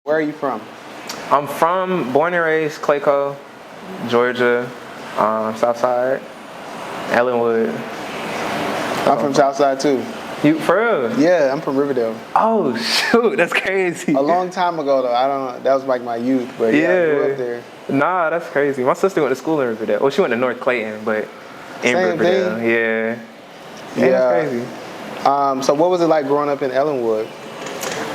Where are you from? I'm born and raised Clayco, Georgia, Southside, Ellenwood. I'm from Southside too. You for real? Yeah, I'm from Riverdale. Oh shoot, that's crazy. A long time ago though. I don't know. That was like my youth, but yeah, I grew up there. Nah, that's crazy. My sister went to school in Riverdale. Well, she went to North Clayton, but in Same Riverdale. thing. Yeah. Yeah. That's crazy. So what was it like growing up in Ellenwood?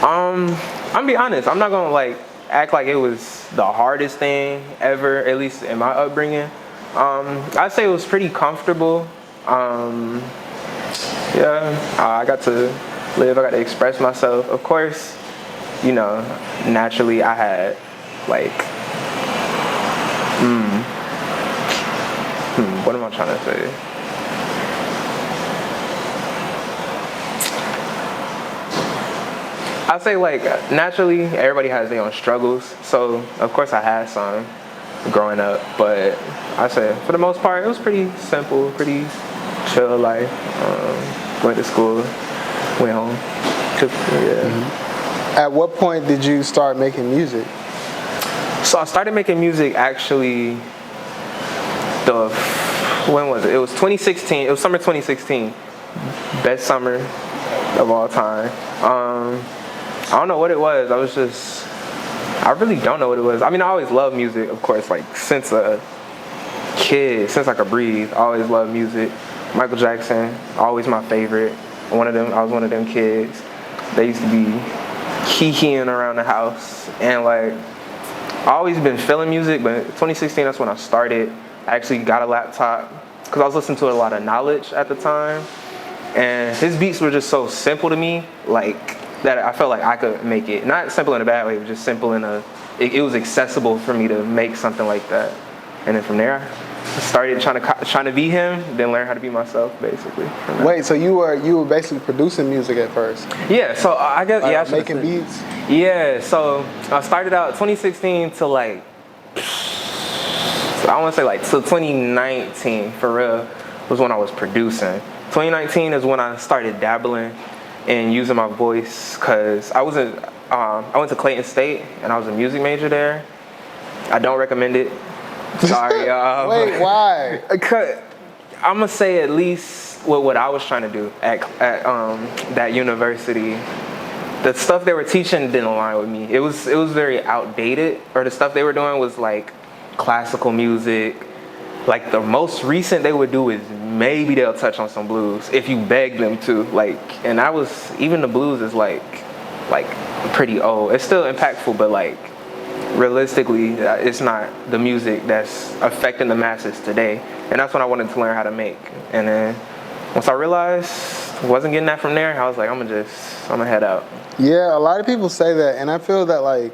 I'm gonna be honest. I'm not gonna like act like it was the hardest thing ever, at least in my upbringing. I'd say it was pretty comfortable. I got to live. I got to express myself. Of course, you know, naturally I had like, what am I trying to say? I say like naturally everybody has their own struggles, so of course I had some growing up, but I say for the most part it was pretty simple, pretty chill life. Went to school, went home. At what point did you start making music? So I started making music actually when was it? It was 2016. It was summer 2016. Best summer of all time. I don't know what it was. I really don't know what it was. I mean, I always loved music, of course, like since a kid, since I could breathe, I always loved music. Michael Jackson, always my favorite. I was one of them kids. They used to be kiki-ing around the house. And like, I always been feeling music, but 2016, that's when I started. I actually got a laptop because I was listening to a lot of Knowledge at the time. And his beats were just so simple to me, like, that I felt like I could make it. Not simple in a bad way, but just simple it was accessible for me to make something like that. And then from there, I started trying to be him, then learn how to be myself, basically. Wait, so you were basically producing music at first? Yeah, so I guess making beats. Yeah, so I started out 2016 to like, I want to say like till 2019 for real was when I was producing. 2019 is when I started dabbling and using my voice, because I went to Clayton State and I was a music major there. I don't recommend it. Sorry, y'all. Wait, why? I'm gonna say at least what I was trying to do at that university. The stuff they were teaching didn't align with me. It was very outdated, or the stuff they were doing was like classical music. Like the most recent they would do is maybe they'll touch on some blues if you beg them to. Like, and even the blues is like pretty old. It's still impactful, but like realistically, it's not the music that's affecting the masses today. And that's when I wanted to learn how to make. And then once I realized I wasn't getting that from there, I was like, I'm gonna head out. Yeah, a lot of people say that, and I feel that like,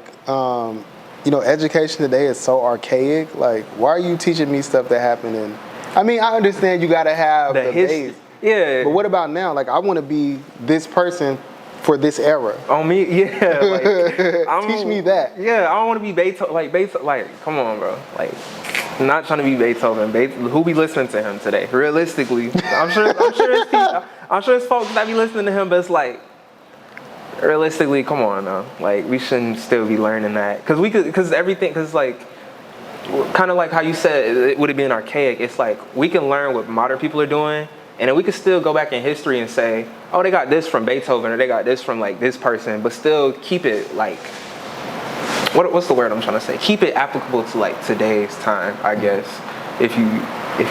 education today is so archaic. Like, why are you teaching me stuff that happened in? I mean, I understand you gotta have the base. Yeah. But what about now? Like, I want to be this person for this era. On me, yeah. Like, teach me that. Yeah, I don't want to be Beethoven. Like, come on, bro. Like, I'm not trying to be Beethoven. Who be listening to him today? Realistically, I'm sure it's folks that be listening to him, but it's like, realistically, come on now. Like, we shouldn't still be learning that, because like, kind of like how you said it would have been archaic. It's like we can learn what modern people are doing, and then we can still go back in history and say, oh, they got this from Beethoven, or they got this from like this person, but still keep it like, what's the word I'm trying to say? Keep it applicable to like today's time, I guess. If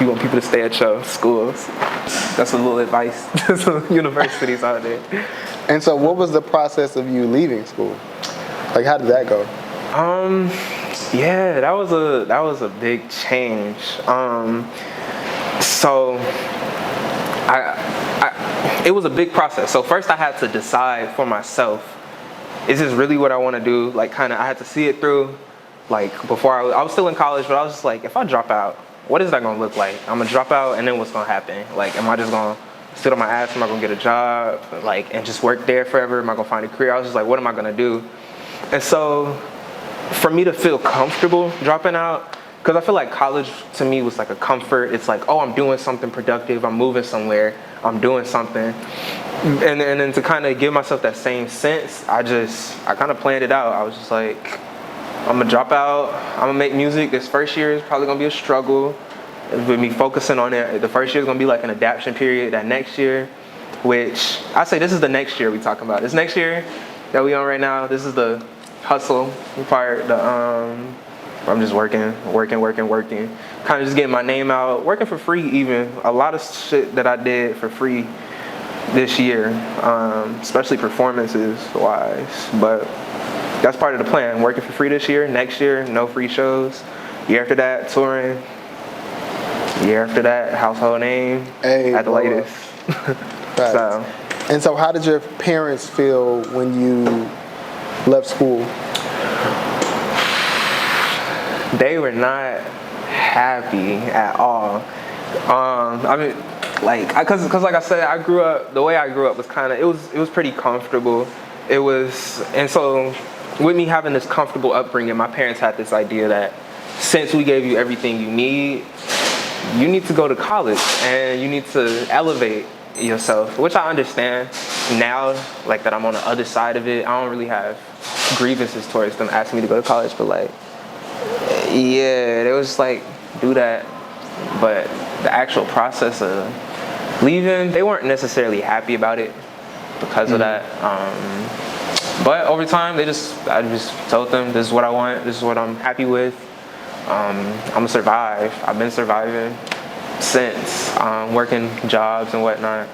you want people to stay at your schools, that's a little advice to some universities out there. And so, what was the process of you leaving school? Like, how did that go? Yeah, that was a big change. So it was a big process. So first I had to decide for myself, is this really what I want to do? Like, I had to see it through. Like, before I was still in college, but I was just like, if I drop out, what is that going to look like? I'm going to drop out, and then what's going to happen? Like, am I just going to sit on my ass? Am I going to get a job, like, and just work there forever? Am I going to find a career? I was just like, what am I going to do? And so for me to feel comfortable dropping out, because I feel like college to me was like a comfort. It's like, oh, I'm doing something productive. I'm moving somewhere. I'm doing something. and then to kind of give myself that same sense, I kind of planned it out. I was just like, I'm gonna drop out. I'm gonna make music. This first year is probably gonna be a struggle with me focusing on it. The first year is gonna be like an adaptation period. That next year, which I say this is the next year we talking about. This next year that we on right now, this is the hustle part. I'm just working. Kind of just getting my name out, working for free even. A lot of shit that I did for free this year, especially performances wise. But that's part of the plan. Working for free this year. Next year, no free shows. Year after that, touring. Year after that, household name at the latest. So. And so how did your parents feel when you left school? They were not happy at all. I mean, cause like I said, I grew up. The way I grew up was kind of it was pretty comfortable. And so with me having this comfortable upbringing, my parents had this idea that since we gave you everything you need to go to college and you need to elevate yourself, which I understand now. Like that, I'm on the other side of it. I don't really have grievances towards them asking me to go to college, but like. Yeah, they was just like, do that. But the actual process of leaving, they weren't necessarily happy about it because of that. But over time, I just told them, this is what I want, this is what I'm happy with. I'm gonna survive. I've been surviving since, working jobs and whatnot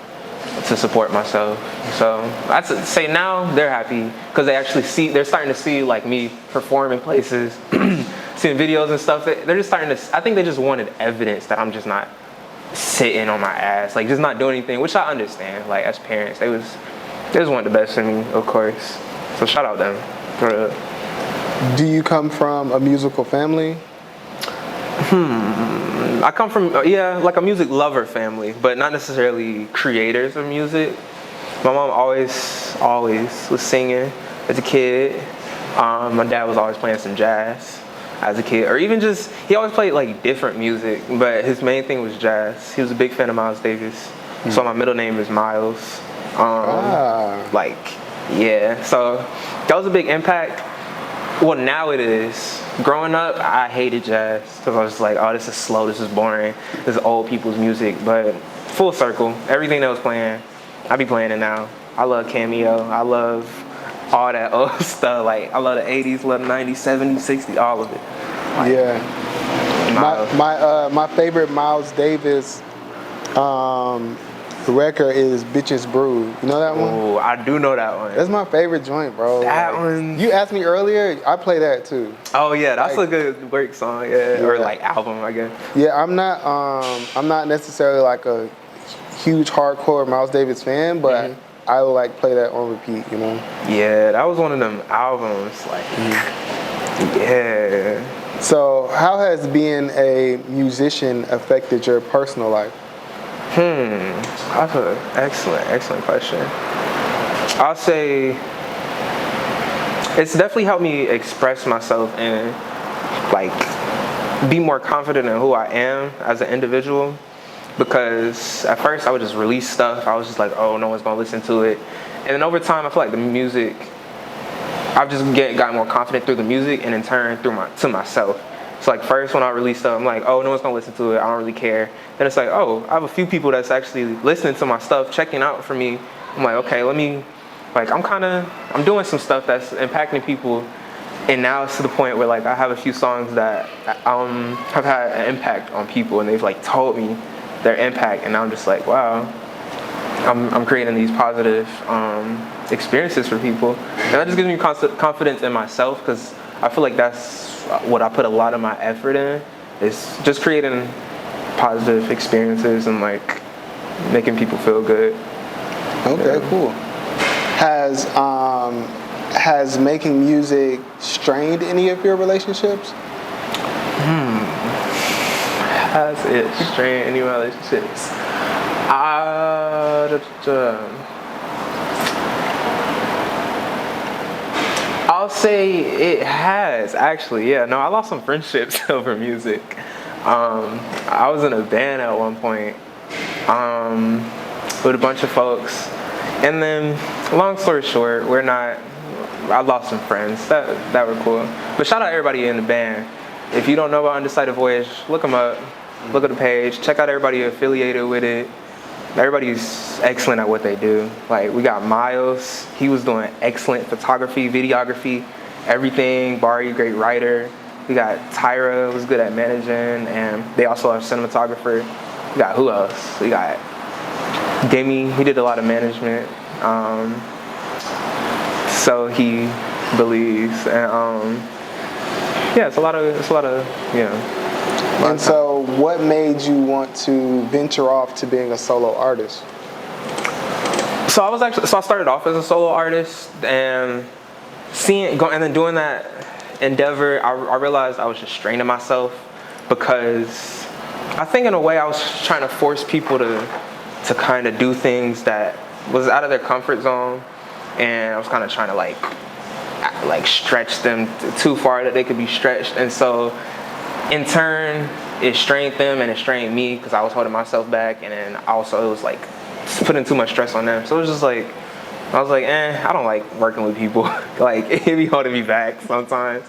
to support myself. So I'd say now they're happy because they're starting to see like me perform in places. Seeing videos and stuff, they're just starting to. I think they just wanted evidence that I'm just not sitting on my ass, like just not doing anything, which I understand. Like as parents, they just want the best for me, of course. So shout out them. Do you come from a musical family? I come from like a music lover family, but not necessarily creators of music. My mom always was singing as a kid. My dad was always playing some jazz as a kid, or even just he always played like different music, but his main thing was jazz. He was a big fan of Miles Davis, so my middle name is Miles. So that was a big impact. Well, now it is. Growing up, I hated jazz because I was just like, oh, this is slow, this is boring, this is old people's music. But full circle, everything that was playing, I be playing it now. I love Cameo. I love all that old stuff. Like I love the 80s, love the 90s, 70s, 60s, all of it. Like, my favorite Miles Davis record is Bitches Brew. You know that one? Oh, I do know that one. That's my favorite joint, bro. That one. You asked me earlier, I play that too. Oh yeah, that's like, a good work song, or like album, I guess. Yeah, I'm not necessarily like a huge hardcore Miles Davis fan, but I like play that on repeat, you know? Yeah, that was one of them albums, like, yeah. So how has being a musician affected your personal life? That's an excellent question. I'll say it's definitely helped me express myself and like be more confident in who I am as an individual. Because at first I would just release stuff. I was just like, oh, no one's gonna listen to it. And then over time, I feel like the music, I've just gotten more confident through the music and in turn to myself. So like first when I release stuff, I'm like, oh, no one's gonna listen to it. I don't really care. Then it's like, oh, I have a few people that's actually listening to my stuff, checking out for me. I'm like, okay, I'm doing some stuff that's impacting people. And now it's to the point where like I have a few songs that have had an impact on people, and they've like told me their impact, and I'm just like, wow, I'm creating these positive experiences for people, and that just gives me confidence in myself, because I feel like that's what I put a lot of my effort in, is just creating positive experiences and like making people feel good. Okay, cool. Has making music strained any of your relationships? Has it strained any relationships? I'll say it has, actually. Yeah, no, I lost some friendships over music. I was in a band at one point with a bunch of folks, And then, long story short, I lost some friends that were cool. But shout out everybody in the band. If you don't know about Undecided Voyage, look them up. Look at the page. Check out everybody affiliated with it. Everybody's excellent at what they do. Like, we got Miles. He was doing excellent photography, videography, everything. Bari, great writer. We got Tyra, was good at managing, and they also have cinematographer. We got who else? We got Demi. He did a lot of management. So he believes, and yeah, it's a lot of And so, what made you want to venture off to being a solo artist? So I started off as a solo artist, and then doing that endeavor, I realized I was just straining myself, because I think in a way I was trying to force people to kind of do things that was out of their comfort zone, and I was kind of trying to like stretch them too far that they could be stretched, and so in turn it strained them and it strained me, because I was holding myself back, and then also it was like putting too much stress on them. So it was just like, I was like, I don't like working with people. Like, it be holding me back sometimes,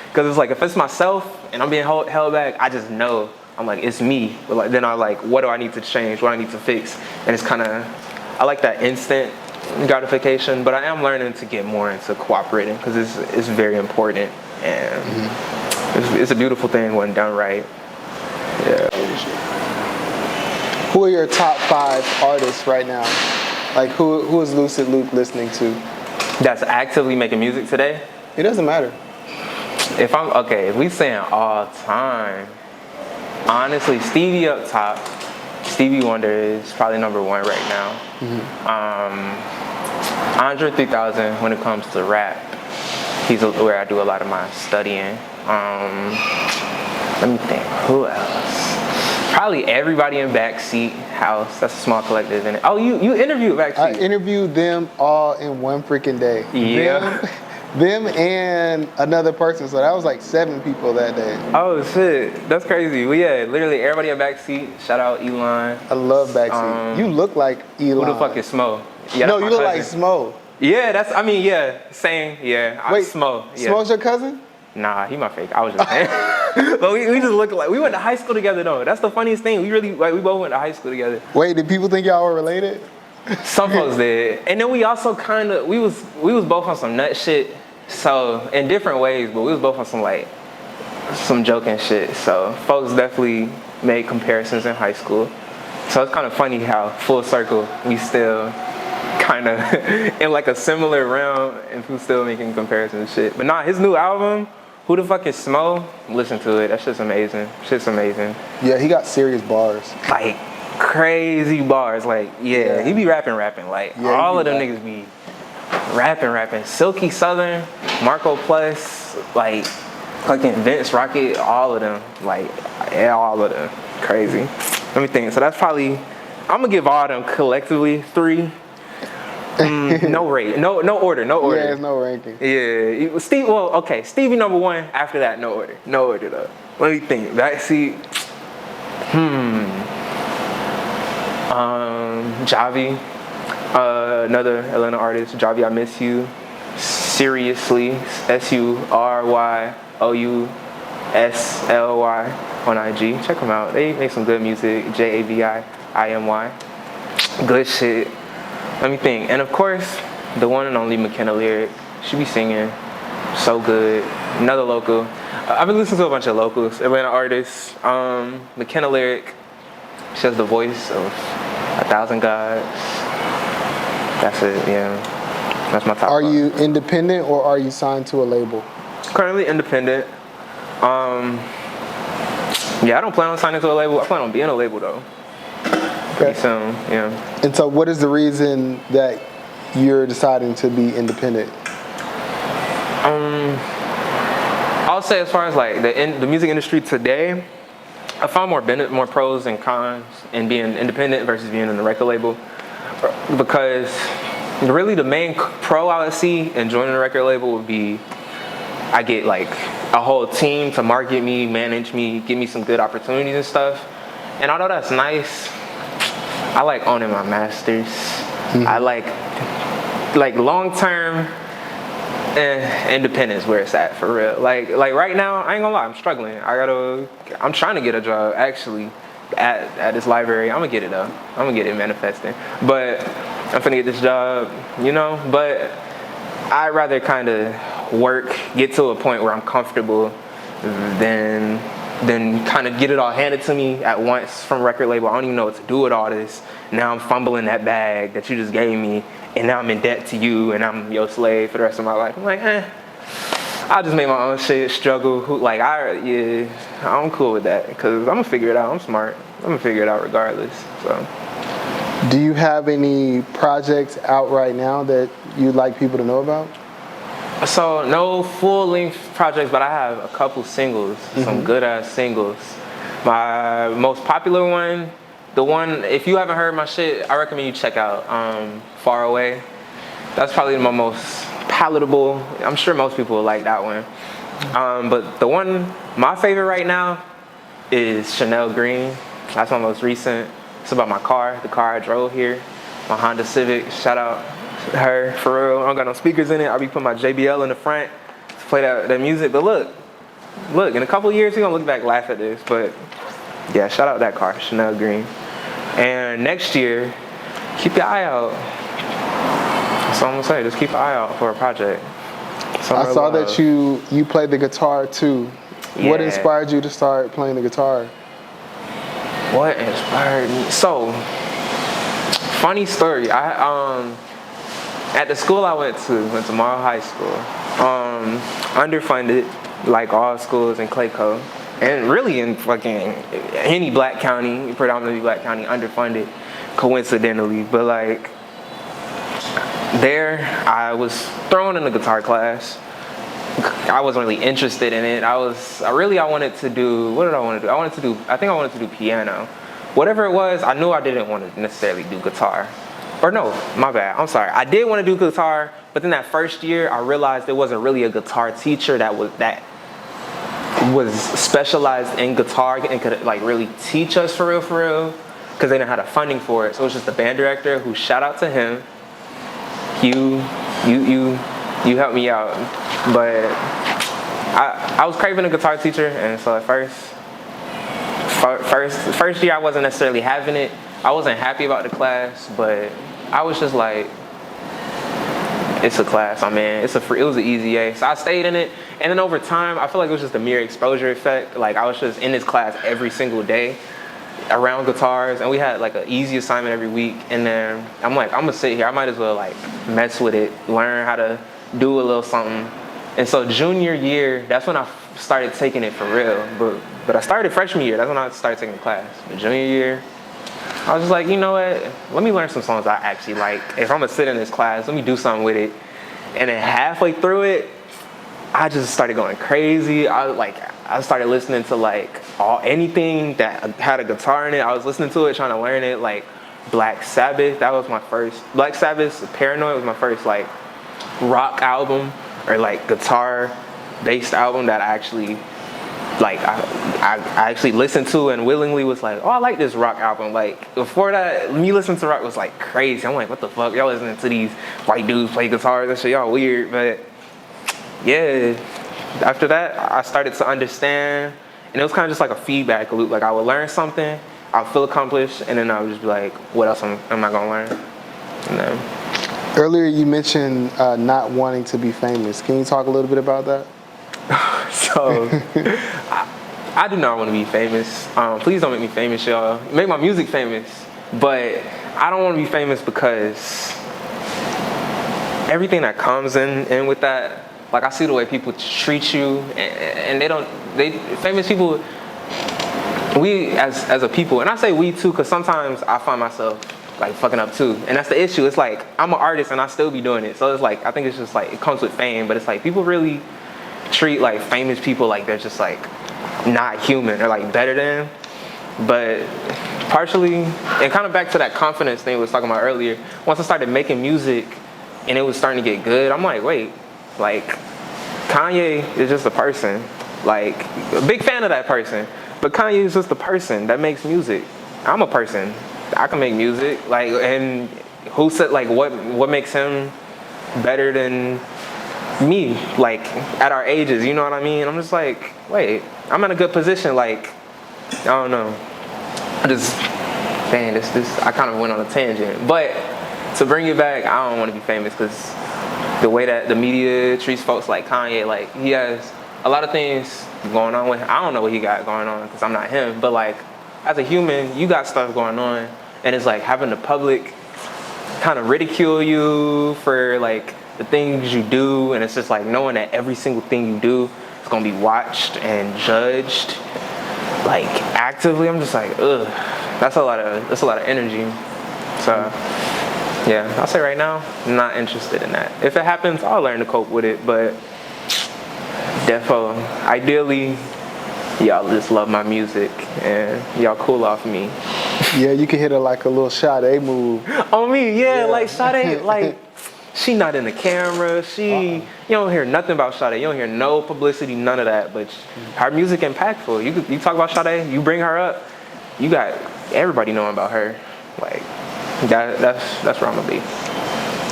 because it's like, if it's myself and I'm being held back, I just know, I'm like, it's me. But like, then I like, what do I need to change? What do I need to fix? And it's kind of, I like that instant gratification, but I am learning to get more into cooperating, because it's very important, and it's a beautiful thing when done right. Yeah. Who are your top 5 artists right now? Like, who is Lucid Luc listening to? That's actively making music today? It doesn't matter. If we saying all time, honestly, Stevie up top. Stevie Wonder is probably number 1 right now. Andre 3000 when it comes to rap. He's where I do a lot of my studying. Let me think, who else? Probably everybody in Backseat House. That's a small collective in it. Oh, you interviewed Backseat. I interviewed them all in one freaking day. Yeah. Them and another person, so that was like 7 people that day. Oh shit, that's crazy. Well, yeah, literally everybody in Backseat. Shout out Elon. I love Backseat. You look like Elon. Who the fuck is Smo? Yeah, no, you look like Smo. Yeah, same. Yeah, wait, Smo. Yeah. Smo's your cousin? Nah, he my fake. I was just saying. But we just look like, we went to high school together though. That's the funniest thing. We both went to high school together. Wait, did people think y'all were related? Some folks did. And then we also we was both on some nut shit. So in different ways, but we was both on some joking shit. So folks definitely made comparisons in high school. So it's kind of funny how full circle we still kind of in like a similar realm, and who's still making comparisons and shit. But nah, his new album, Who the Fuck is Smo? Listen to it. That shit's amazing. Yeah, he got serious bars. Like crazy bars. Like yeah. He be rapping. Like all of them niggas be rapping. Silky Southern, Marco Plus, like fucking Vince Rocket, all of them. Like all of them. Crazy. Let me think. So that's probably, I'm gonna give all of them collectively 3. No rate, no order. Yeah, there's no ranking. Yeah, Stevie number 1. After that, no order though. Let me think. Backseat. Javi, another Atlanta artist. Javi, I Miss You. Seriously, SURYOUSLY on IG. Check them out. They make some good music. JAVIIMY. Good shit. Let me think. And of course, the one and only McKenna Lyric. She be singing so good. Another local. I've been listening to a bunch of locals, Atlanta artists. McKenna Lyric. She has the voice of 1,000 Gods. That's it, yeah. That's my top 5. Are you independent or are you signed to a label? Currently independent. Yeah, I don't plan on signing to a label. I plan on being a label though. Okay. Pretty soon, yeah. And so what is the reason that you're deciding to be independent? I'll say as far as like the music industry today, I find more pros and cons in being independent versus being in the record label. Because really the main pro I would see in joining a record label would be I get like a whole team to market me, manage me, give me some good opportunities and stuff. And although that's nice, I like owning my masters. I like long-term independence where it's at for real. Like right now, I ain't gonna lie, I'm struggling. I'm trying to get a job actually at this library. I'm gonna get it though. I'm gonna get it manifesting. But I'm finna get this job, you know. But I'd rather kind of work, get to a point where I'm comfortable, than kind of get it all handed to me at once from record label. I don't even know what to do with all this. Now I'm fumbling that bag that you just gave me, and now I'm in debt to you, and I'm your slave for the rest of my life. I'm like, I'll just make my own shit, struggle. I'm cool with that, because I'm gonna figure it out. I'm smart. I'm gonna figure it out regardless. So. Do you have any projects out right now that you'd like people to know about? So no full-length projects, but I have a couple singles, some good-ass singles. My most popular one, if you haven't heard my shit, I recommend you check out Far Away. That's probably my most palatable. I'm sure most people will like that one. But my favorite right now is Chanel Green. That's my most recent. It's about my car, the car I drove here, my Honda Civic. Shout out her, for real. I don't got no speakers in it. I'll be putting my JBL in the front to play that music. But look, in a couple years, you're gonna look back and laugh at this. But yeah, shout out that car, Chanel Green. And next year, keep your eye out. That's all I'm gonna say. Just keep an eye out for a project. I saw that you played the guitar too. Yeah. What inspired you to start playing the guitar? What inspired me? So, funny story. At the school I went to Morrow High School, underfunded, like all schools in Clayco, and really in fucking any black county, predominantly black county, underfunded, coincidentally. But like, there I was thrown in the guitar class. I wasn't really interested in it. I wanted to do, what did I want to do? I think I wanted to do piano. Whatever it was, I knew I didn't want to necessarily do guitar. Or no, my bad, I'm sorry. I did want to do guitar, but then that first year, I realized there wasn't really a guitar teacher that was specialized in guitar and could like really teach us for real, because they didn't have the funding for it. So it was just the band director, who, shout out to him. You helped me out. But I was craving a guitar teacher, and so at first year I wasn't necessarily having it. I wasn't happy about the class, but I was just like, it's a class I'm in. It was an easy A. So I stayed in it, and then over time, I feel like it was just a mere exposure effect. Like, I was just in this class every single day around guitars, and we had like an easy assignment every week. And then I'm like, I'm gonna sit here. I might as well like mess with it, learn how to do a little something. And so junior year, that's when I started taking it for real. But I started freshman year. That's when I started taking the class. But junior year, I was just like, you know what? Let me learn some songs I actually like. If I'm gonna sit in this class, let me do something with it. And then halfway through it, I just started going crazy. I started listening to like anything that had a guitar in it. I was listening to it, trying to learn it. Like Black Sabbath, that was my first. Black Sabbath's Paranoid was my first like rock album, or like guitar-based album that I actually like. I actually listened to and willingly was like, oh, I like this rock album. Like before that, me listening to rock was like crazy. I'm like, what the fuck? Y'all listening to these white dudes play guitars and shit? Y'all weird. But yeah, after that, I started to understand, and it was kind of just like a feedback loop. Like I would learn something, I would feel accomplished, and then I would just be like, what else am I gonna learn? And then. Earlier you mentioned not wanting to be famous. Can you talk a little bit about that? So, I do not want to be famous. Please don't make me famous, y'all. Make my music famous. But I don't want to be famous because everything that comes in with that, like I see the way people treat you, and famous people, we as a people, and I say we too, because sometimes I find myself like fucking up too, and that's the issue. It's like I'm an artist and I still be doing it, so it's like I think it's just like it comes with fame, but it's like people really treat like famous people like they're just like not human or like better than. But partially, and kind of back to that confidence thing we was talking about earlier, once I started making music and it was starting to get good, I'm like, wait, like Kanye is just a person, like a big fan of that person, but Kanye is just a person that makes music. I'm a person, I can make music, like, and who said, like, what makes him better than me, like, at our ages, you know what I mean? I'm just like, wait, I'm in a good position, like, I don't know. Dang, I kind of went on a tangent. But to bring it back, I don't want to be famous because the way that the media treats folks like Kanye, like, he has a lot of things going on with him. I don't know what he got going on because I'm not him, but like, as a human, you got stuff going on, and it's like having the public kind of ridicule you for like the things you do, and it's just like knowing that every single thing you do is gonna be watched and judged, like, actively. I'm just like, ugh, that's a lot of energy. So yeah, I'll say right now, I'm not interested in that. If it happens, I'll learn to cope with it, but defo, ideally, y'all just love my music and y'all cool off me. Yeah, you can hit her like a little Sade move. On me, yeah. Like Sade, like, she not in the camera. You don't hear nothing about Sade. You don't hear no publicity, none of that. But her music impactful. You talk about Sade, you bring her up, you got everybody knowing about her. Like, that's where I'm gonna be.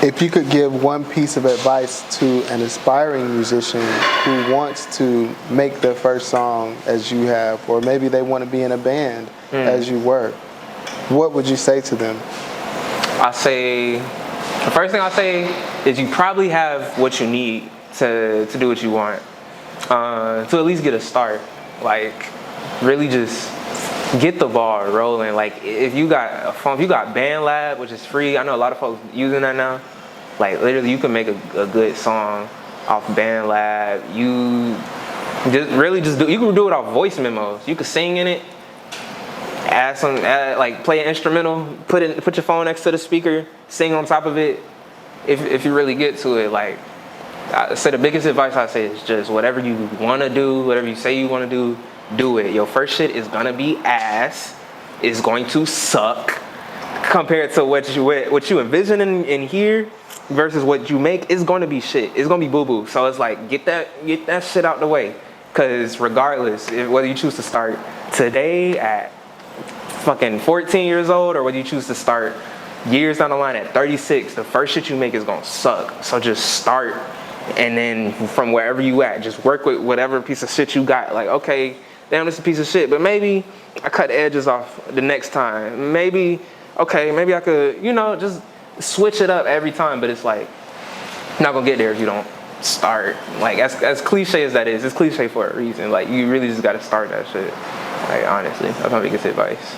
If you could give one piece of advice to an aspiring musician who wants to make their first song as you have, or maybe they want to be in a band as you were, what would you say to them? The first thing I'll say is you probably have what you need to do what you want, to at least get a start. Like, really just get the ball rolling. Like, if you got a phone, if you got BandLab, which is free, I know a lot of folks using that now. Like, literally, you can make a good song off BandLab. You can do it off voice memos. You can sing in it, like, play an instrumental, put your phone next to the speaker, sing on top of it. If you really get to it, like, I say the biggest advice I say is just whatever you want to do, whatever you say you want to do it. Your first shit is gonna be ass. It's going to suck compared to what you envision in here versus what you make. It's going to be shit. It's going to be boo-boo. So it's like, get that shit out the way. Because regardless, whether you choose to start today at fucking 14 years old or whether you choose to start years down the line at 36, the first shit you make is going to suck. So just start, and then from wherever you at, just work with whatever piece of shit you got. Like, okay, damn, this is a piece of shit, but maybe I cut the edges off the next time. Maybe I could, just switch it up every time, but it's like, you're not gonna get there if you don't start. Like, as cliche as that is, it's cliche for a reason. Like, you really just gotta start that shit. Like, honestly, that's my biggest advice.